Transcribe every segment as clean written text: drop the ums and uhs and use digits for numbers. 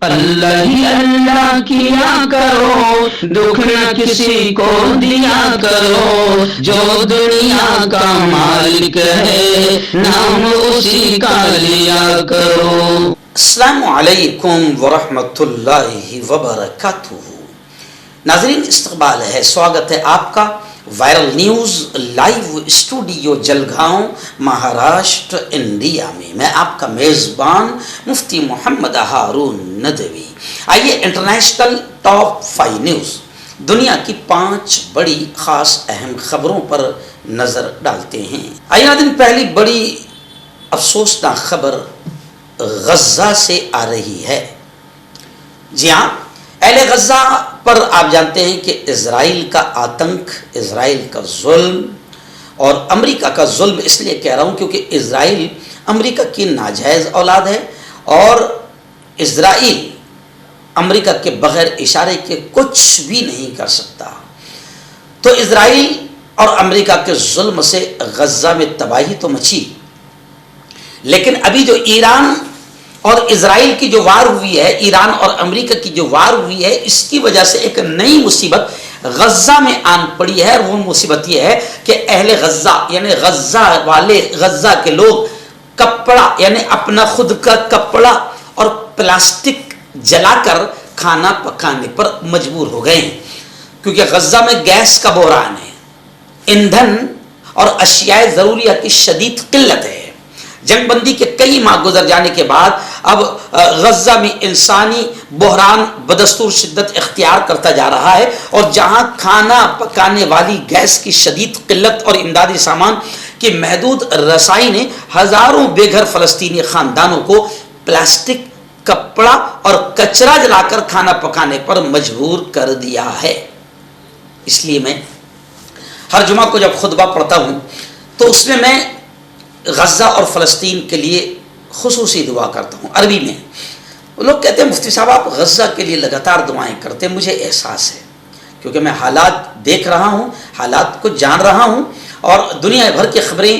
اللہ ہی اللہ کیا کرو، دکھ نہ کسی کو دیا کرو، جو دنیا کا مالک ہے نام اسی کا لیا کرو۔ السلام علیکم ورحمۃ اللہ وبرکاتہ۔ ناظرین، استقبال ہے، سواگت ہے آپ کا viral news live studio Jalgaon, Maharashtra, India میں۔ میں آپ کا میزبان مفتی محمد ہارون ندوی۔ آئیے انٹرنیشنل ٹاپ 5 نیوز، دنیا کی 5 بڑی خاص اہم خبروں پر نظر ڈالتے ہیں۔ آئیے ناظرین، پہلی بڑی افسوسناک خبر غزہ سے آ رہی ہے۔ جی ہاں، اہل غزہ پر آپ جانتے ہیں کہ اسرائیل کا آتنک، اسرائیل کا ظلم اور امریکہ کا ظلم اس لیے کہہ رہا ہوں کیونکہ اسرائیل امریکہ کی ناجائز اولاد ہے اور اسرائیل امریکہ کے بغیر اشارے کے کچھ بھی نہیں کر سکتا۔ تو اسرائیل اور امریکہ کے ظلم سے غزہ میں تباہی تو مچی، لیکن ابھی جو ایران اور اسرائیل کی جو وار ہوئی ہے، ایران اور امریکہ کی جو وار ہوئی ہے، اس کی وجہ سے ایک نئی مصیبت غزہ میں آن پڑی ہے، اور وہ مصیبت یہ ہے کہ اہل غزہ یعنی غزہ والے، غزہ کے لوگ کپڑا یعنی اپنا خود کا کپڑا اور پلاسٹک جلا کر کھانا پکانے پر مجبور ہو گئے ہیں، کیونکہ غزہ میں گیس کا بحران ہے، ایندھن اور اشیاء ضروریہ کی شدید قلت ہے۔ جنگ بندی کے کئی ماہ گزر جانے کے بعد اب غزہ میں انسانی بحران بدستور شدت اختیار کرتا جا رہا ہے، اور جہاں کھانا پکانے والی گیس کی شدید قلت اور امدادی سامان کی محدود رسائی نے ہزاروں بے گھر فلسطینی خاندانوں کو پلاسٹک، کپڑا اور کچرا جلا کر کھانا پکانے پر مجبور کر دیا ہے۔ اس لیے میں ہر جمعہ کو جب خطبہ پڑھتا ہوں تو اس میں غزہ اور فلسطین کے لیے خصوصی دعا کرتا ہوں عربی میں۔ لوگ کہتے ہیں مفتی صاحب آپ غزہ کے لیے لگاتار دعائیں کرتے ہیں۔ مجھے احساس ہے کیونکہ میں حالات دیکھ رہا ہوں، حالات کو جان رہا ہوں، اور دنیا بھر کی خبریں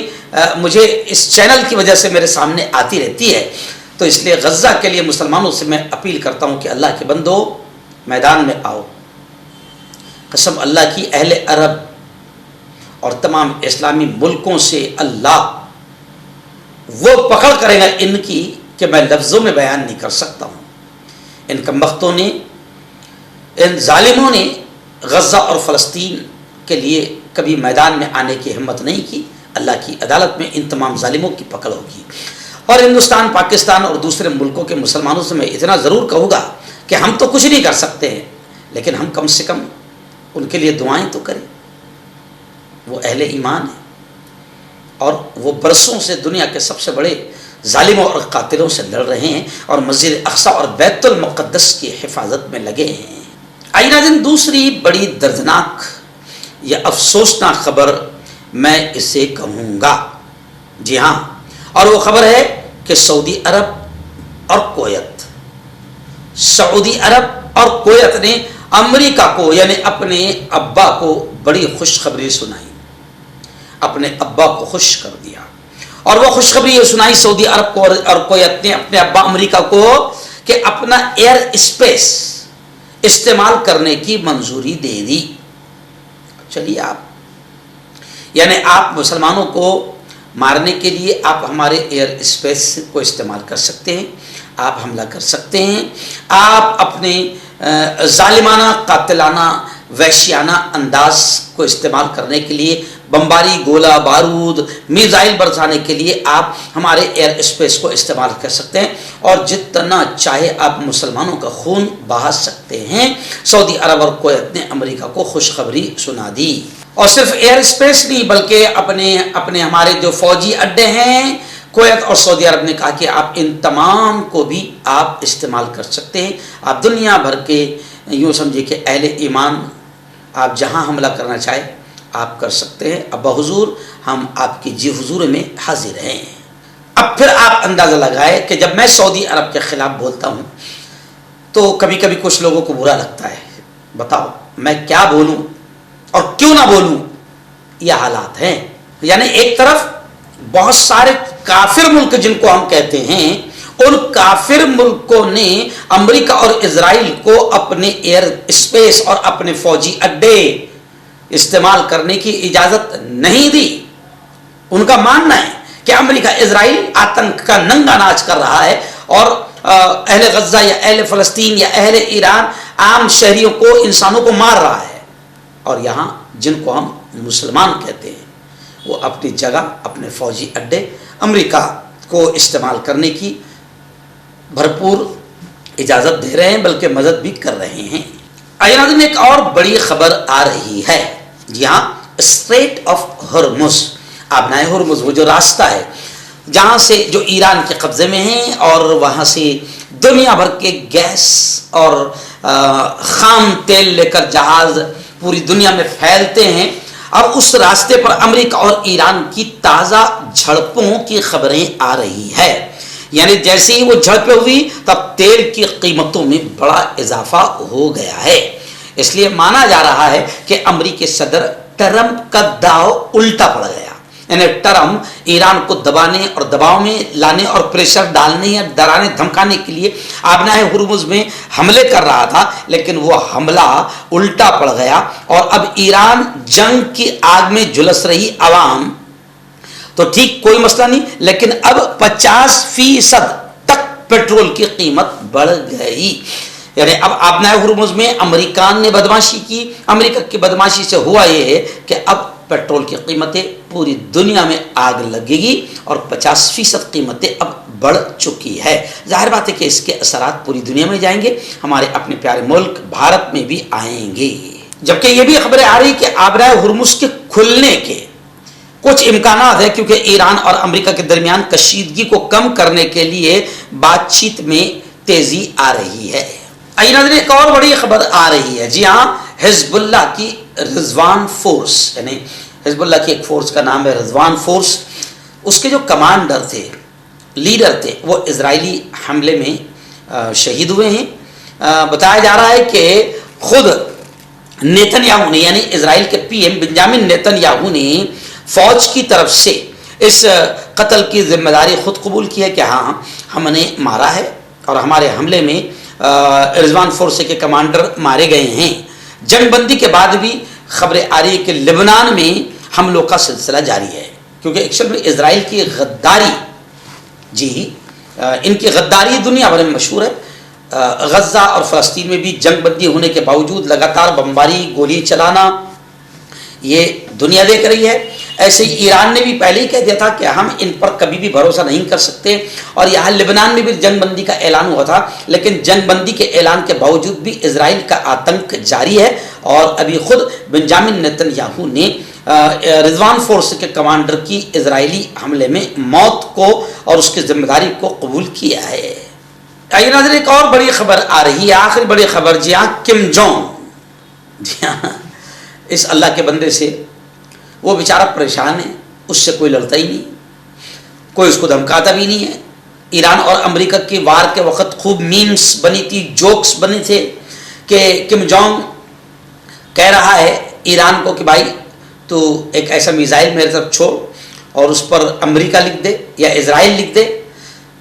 مجھے اس چینل کی وجہ سے میرے سامنے آتی رہتی ہے، تو اس لیے غزہ کے لیے مسلمانوں سے میں اپیل کرتا ہوں کہ اللہ کے بندو میدان میں آؤ۔ قسم اللہ کی، اہل عرب اور تمام اسلامی ملکوں سے اللہ وہ پکڑ کرے گا ان کی کہ میں لفظوں میں بیان نہیں کر سکتا ہوں۔ ان کمبختوں نے، ان ظالموں نے غزہ اور فلسطین کے لیے کبھی میدان میں آنے کی ہمت نہیں کی۔ اللہ کی عدالت میں ان تمام ظالموں کی پکڑ ہوگی۔ اور ہندوستان، پاکستان اور دوسرے ملکوں کے مسلمانوں سے میں اتنا ضرور کہوں گا کہ ہم تو کچھ نہیں کر سکتے ہیں، لیکن ہم کم سے کم ان کے لیے دعائیں تو کریں۔ وہ اہل ایمان ہیں اور وہ برسوں سے دنیا کے سب سے بڑے ظالموں اور قاتلوں سے لڑ رہے ہیں، اور مسجد اقصی اور بیت المقدس کی حفاظت میں لگے ہیں۔ آئیے ناظرین، دوسری بڑی دردناک یا افسوسناک خبر میں اسے کہوں گا، جی ہاں، اور وہ خبر ہے کہ سعودی عرب اور کویت، سعودی عرب اور کویت نے امریکہ کو یعنی اپنے ابا کو بڑی خوشخبری سنائی، اپنے ابا کو خوش کر دیا۔ اور وہ خوشخبری یہ سنائی سعودی عرب کو اور کویت نے اپنے ابا امریکہ کو کہ اپنا ایئر اسپیس استعمال کرنے کی منظوری دے دی۔ چلیے آپ مسلمانوں کو مارنے کے لیے آپ ہمارے ایئر اسپیس کو استعمال کر سکتے ہیں، آپ حملہ کر سکتے ہیں، آپ اپنے ظالمانہ، قاتلانہ، وحشیانہ انداز کو استعمال کرنے کے لیے، بمباری، گولہ بارود، میزائل برسانے کے لیے آپ ہمارے ایئر اسپیس کو استعمال کر سکتے ہیں، اور جتنا چاہے آپ مسلمانوں کا خون بہا سکتے ہیں۔ سعودی عرب اور کویت نے امریکہ کو خوشخبری سنا دی، اور صرف ایئر اسپیس نہیں بلکہ اپنے ہمارے جو فوجی اڈے ہیں، کویت اور سعودی عرب نے کہا کہ آپ ان تمام کو بھی آپ استعمال کر سکتے ہیں۔ آپ دنیا بھر کے، یوں سمجھے کہ اہل ایمان، آپ جہاں حملہ کرنا چاہے آپ کر سکتے ہیں۔ ابا حضور، ہم آپ کی جی حضور میں حاضر ہیں۔ اب پھر آپ اندازہ لگائے کہ جب میں سعودی عرب کے خلاف بولتا ہوں تو کبھی کبھی کچھ لوگوں کو برا لگتا ہے۔ بتاؤ میں کیا بولوں اور کیوں نہ بولوں، یہ حالات ہیں۔ یعنی ایک طرف بہت سارے کافر ملک جن کو ہم کہتے ہیں ان کافر ملکوں نے امریکہ اور اسرائیل کو اپنے ایئر اسپیس اور اپنے فوجی اڈے استعمال کرنے کی اجازت نہیں دی۔ ان کا ماننا ہے کہ امریکہ اسرائیل آتنک کا ننگا ناچ کر رہا ہے اور اہل غزہ یا اہل فلسطین یا اہل ایران عام شہریوں کو، انسانوں کو مار رہا ہے، اور یہاں جن کو ہم مسلمان کہتے ہیں وہ اپنی جگہ اپنے فوجی اڈے امریکہ کو استعمال کرنے کی بھرپور اجازت دے رہے ہیں، بلکہ مدد بھی کر رہے ہیں۔ ناظرین، ایک اور بڑی خبر آ رہی ہے، یہاں اسٹریٹ آف ہرمز، آبنائے ہرمز، وہ جو راستہ ہے جہاں سے جو ایران کے قبضے میں ہیں اور وہاں سے دنیا بھر کے گیس اور خام تیل لے کر جہاز پوری دنیا میں پھیلتے ہیں، اب اس راستے پر امریکہ اور ایران کی تازہ جھڑپوں کی خبریں آ رہی ہے۔ یعنی جیسے ہی وہ جھڑپیں ہوئی تب تیل کی قیمتوں میں بڑا اضافہ ہو گیا ہے۔ اس لیے مانا جا رہا ہے کہ امریکی صدر ٹرمپ کا داؤ الٹا پڑ گیا، یعنی ٹرمپ ایران کو دبانے اور دباؤ میں لانے اور پریشر ڈالنے یا ڈرانے دھمکانے کے لیے آبنائے ہرمز میں حملے کر رہا تھا، لیکن وہ حملہ الٹا پڑ گیا اور اب ایران جنگ کی آگ میں جھلس رہی عوام تو ٹھیک کوئی مسئلہ نہیں، لیکن اب 50% تک پیٹرول کی قیمت بڑھ گئی۔ یعنی اب آبنائے ہرمز میں امریکان نے بدماشی کی، امریکہ کی بدماشی سے ہوا یہ ہے کہ اب پیٹرول کی قیمتیں پوری دنیا میں آگ لگے گی اور 50% قیمتیں اب بڑھ چکی ہے۔ ظاہر بات ہے کہ اس کے اثرات پوری دنیا میں جائیں گے، ہمارے اپنے پیارے ملک بھارت میں بھی آئیں گے۔ جبکہ یہ بھی خبریں آ رہی کہ آبنائے ہرمز کے کھلنے کے کچھ امکانات ہیں، کیونکہ ایران اور امریکہ کے درمیان کشیدگی کو کم کرنے کے لیے بات چیت میں تیزی آ رہی ہے۔ ناظرین، ایک اور بڑی خبر آ رہی ہے، جی ہاں، حزب اللہ کی رضوان فورس، یعنی حزب اللہ کی ایک فورس کا نام ہے رضوان فورس، اس کے جو کمانڈر تھے، لیڈر تھے، وہ اسرائیلی حملے میں شہید ہوئے ہیں۔ بتایا جا رہا ہے کہ خود نیتن یاہو نے، یعنی اسرائیل کے پی ایم بنجامن نیتن یاہو نے فوج کی طرف سے اس قتل کی ذمہ داری خود قبول کی ہے کہ ہاں ہم نے مارا ہے اور ہمارے حملے میں رضوان فورس کے کمانڈر مارے گئے ہیں۔ جنگ بندی کے بعد بھی خبریں آ رہی ہے کہ لبنان میں حملوں کا سلسلہ جاری ہے، کیونکہ ایکچوئل میں اسرائیل کی غداری، جی ان کی غداری دنیا بھر میں مشہور ہے۔ غزہ اور فلسطین میں بھی جنگ بندی ہونے کے باوجود لگاتار بمباری، گولی چلانا یہ دنیا دیکھ رہی ہے۔ ایسے ہی ایران نے بھی پہلے ہی کہہ دیا تھا کہ ہم ان پر کبھی بھی بھروسہ نہیں کر سکتے، اور یہاں لبنان میں بھی جنگ بندی کا اعلان ہوا تھا، لیکن جنگ بندی کے اعلان کے باوجود بھی اسرائیل کا آتنک جاری ہے، اور ابھی خود بنجامن نیتن یاہو نے رضوان فورس کے کمانڈر کی اسرائیلی حملے میں موت کو اور اس کی ذمہ داری کو قبول کیا ہے۔ آئیے ناظرین، ایک اور بڑی خبر آ رہی ہے، آخری بڑی خبر، جی ہاں، کم جونگ، جی ہاں، اس اللہ کے بندے سے وہ بیچارہ پریشان ہے، اس سے کوئی لڑتا ہی نہیں، کوئی اس کو دھمکاتا بھی نہیں ہے۔ ایران اور امریکہ کی وار کے وقت خوب میمز بنی تھی، جوکس بنے تھے کہ کم جونگ کہہ رہا ہے ایران کو کہ بھائی تو ایک ایسا میزائل میرے طرف چھوڑ اور اس پر امریکہ لکھ دے یا اسرائیل لکھ دے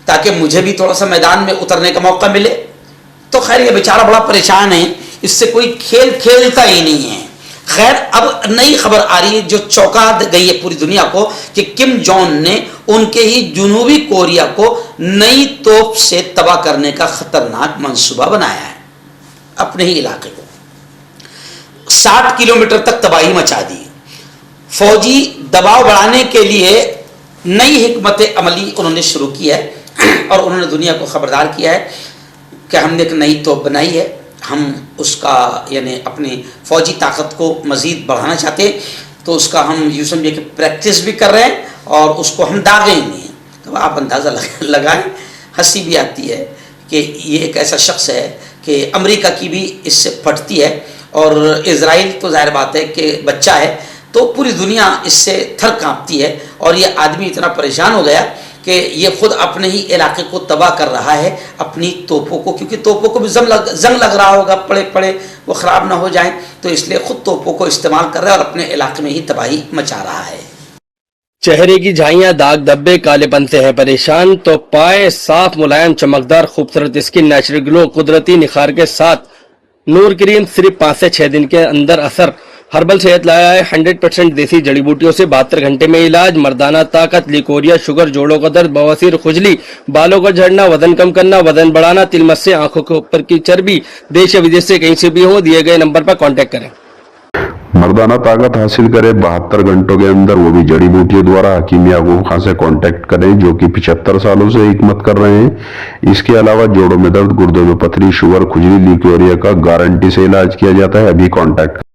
تاکہ مجھے بھی تھوڑا سا میدان میں اترنے کا موقع ملے۔ تو خیر یہ بیچارہ بڑا پریشان ہے، اس سے کوئی کھیل کھیلتا ہی نہیں ہے۔ خیر اب نئی خبر آ رہی ہے جو چونکا گئی ہے پوری دنیا کو، کہ کم جونگ نے ان کے ہی جنوبی کوریا کو نئی توپ سے تباہ کرنے کا خطرناک منصوبہ بنایا ہے، اپنے ہی علاقے کو 60 کلومیٹر تک تباہی مچا دی۔ فوجی دباؤ بڑھانے کے لیے نئی حکمت عملی انہوں نے شروع کی ہے، اور انہوں نے دنیا کو خبردار کیا ہے کہ ہم نے ایک نئی توپ بنائی ہے، ہم اس کا یعنی اپنی فوجی طاقت کو مزید بڑھانا چاہتے ہیں، تو اس کا ہم یوں سمجھے کہ پریکٹس بھی کر رہے ہیں اور اس کو ہم داغیں بھی ہیں۔ تو آپ اندازہ لگائیں، ہنسی بھی آتی ہے کہ یہ ایک ایسا شخص ہے کہ امریکہ کی بھی اس سے پھٹتی ہے، اور اسرائیل تو ظاہر بات ہے کہ بچہ ہے تو پوری دنیا اس سے تھر کانپتی ہے، اور یہ آدمی اتنا پریشان ہو گیا کہ یہ خود اپنے ہی علاقے کو تباہ کر رہا ہے اپنی توپوں کو، کیونکہ توپوں کو بھی زنگ لگ رہا ہوگا، پڑے پڑے وہ خراب نہ ہو جائیں، تو اس لیے خود توپوں کو استعمال کر رہا ہے اور اپنے علاقے میں ہی تباہی مچا رہا ہے۔ چہرے کی جھائیاں داغ دھبے کالے پن سے ہیں پریشان تو پائے صاف ملائم چمکدار خوبصورت اسکن نیچرل گلو قدرتی نکھار کے ساتھ نور کریم صرف 5 سے 6 دن کے اندر اثر ہربل صحت لایا ہے 100% دیسی جڑی بوٹیوں سے 72 گھنٹے میں علاج مردانہ طاقت لیکوریا شوگر جوڑوں کا درد بواسیر خجلی بالوں کا جھڑنا وزن کم کرنا وزن بڑھانا تل مس سے آنکھوں کے اوپر کی چربی دیش یا ودیش سے کہیں سے بھی ہو دیے گئے نمبر پر کانٹیکٹ کریں مردانہ طاقت حاصل کرے 72 گھنٹوں کے اندر وہ بھی جڑی بوٹیوں دوارا حکیم یعقوب خان سے کانٹیکٹ کریں جو کہ 75 سالوں سے حکمت کر رہے ہیں. اس کے علاوہ جوڑوں میں درد گردوں میں پتھری شوگر کھجلی لیکوریا کا گارنٹی سے علاج کیا جاتا ہے. ابھی کانٹیکٹ